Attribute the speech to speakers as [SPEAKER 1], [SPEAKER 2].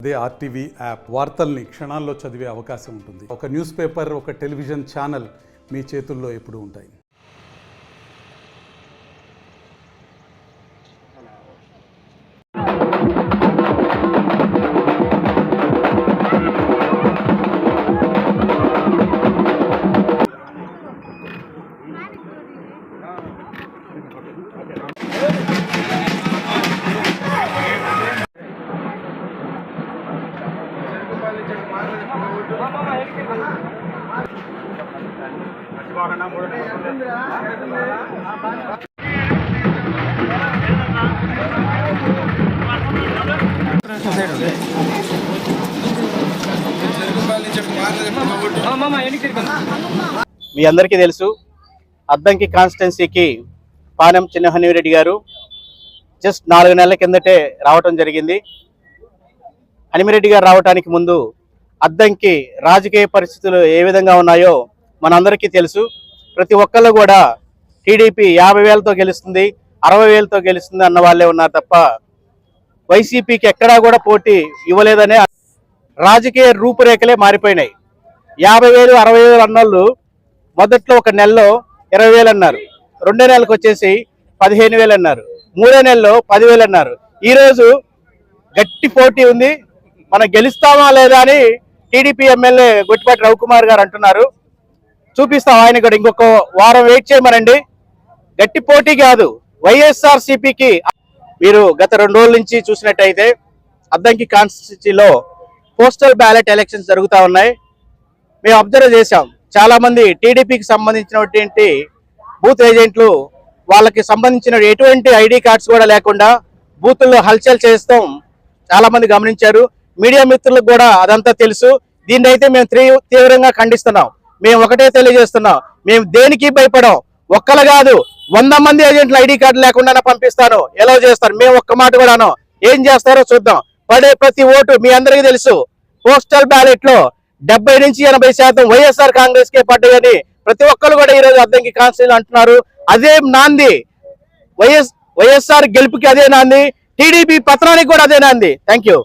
[SPEAKER 1] అదే RTV app వార్తల్ని క్షణాల్లో చదివే అవకాశం ఉంటుంది. ఒక న్యూస్ పేపర్, ఒక టెలివిజన్ ఛానల్ మీ చేతుల్లో ఎప్పుడూ ఉంటాయి.
[SPEAKER 2] మీ అందరికీ తెలుసు, అద్దంకి కాన్స్టిట్యున్సీకి పానెం చిన్నహనీరెడ్డి గారు జస్ట్ 4 నెలల కిందటే రావటం జరిగింది. హనిమిరెడ్డి గారు రావడానికి ముందు అద్దంకి రాజకీయ పరిస్థితులు ఏ విధంగా ఉన్నాయో మనందరికీ తెలుసు. ప్రతి ఒక్కళ్ళు కూడా టీడీపీ 50,000తో గెలుస్తుంది, 60,000తో గెలుస్తుంది అన్న వాళ్ళే ఉన్నారు తప్ప వైసీపీకి ఎక్కడా కూడా పోటీ ఇవ్వలేదనే రాజకీయ రూపురేఖలే మారిపోయినాయి. 50,000, 60,000 అన్నోళ్ళు మొదట్లో ఒక నెలలో 20,000 అన్నారు, 2వ నెలకు వచ్చేసి 15,000 అన్నారు, 3వ నెలలో 10,000 అన్నారు. ఈరోజు గట్టి పోటీ ఉంది, మనం గెలుస్తామా లేదా అని టీడీపీ ఎమ్మెల్యే గొట్టిపాటి రవికుమార్ గారు అంటున్నారు. చూపిస్తాం ఆయన కూడా, ఇంకొక వారం వెయిట్ చేయమనండి. గట్టి పోటీ కాదు, వైఎస్ఆర్సీపీకి. మీరు గత 2 రోజుల నుంచి చూసినట్టయితే అద్దంకి కాన్స్టిట్యున్సీలో పోస్టల్ బ్యాలెట్ ఎలక్షన్స్ జరుగుతూ ఉన్నాయి. మేము అబ్జర్వ్ చేశాం, చాలా మంది టీడీపీకి సంబంధించినటువంటి బూత్ ఏజెంట్లు వాళ్ళకి సంబంధించిన ఎటువంటి ఐడి కార్డ్స్ కూడా లేకుండా బూతుల్లో హల్చల్ చేస్తాం చాలా మంది గమనించారు. మీడియా మిత్రులకు కూడా అదంతా తెలుసు. దీన్ని అయితే మేము తీవ్రంగా ఖండిస్తున్నాం. మేము ఒకటే తెలియజేస్తున్నాం, మేము దేనికి భయపడం. ఒక్కలు కాదు, 100 మంది ఏజెంట్లు ఐడి కార్డు లేకుండా పంపిస్తాను, ఎలా చేస్తారు. మేము ఒక్క మాట కూడాను, ఏం చేస్తారో చూద్దాం. పడే ప్రతి ఓటు మీ అందరికీ తెలుసు, పోస్టల్ బ్యాలెట్ లో 70 నుంచి 80% వైఎస్ఆర్ కాంగ్రెస్ కే పడ్డాయని ప్రతి ఒక్కరు కూడా ఈరోజు అద్దంకి కాన్స్టిట్యున్సీ అంటున్నారు. అదే నాంది వైఎస్ఆర్ గెలుపుకి, అదే నాంది టీడీపీ పతనానికి కూడా అదే నాంది. Thank you.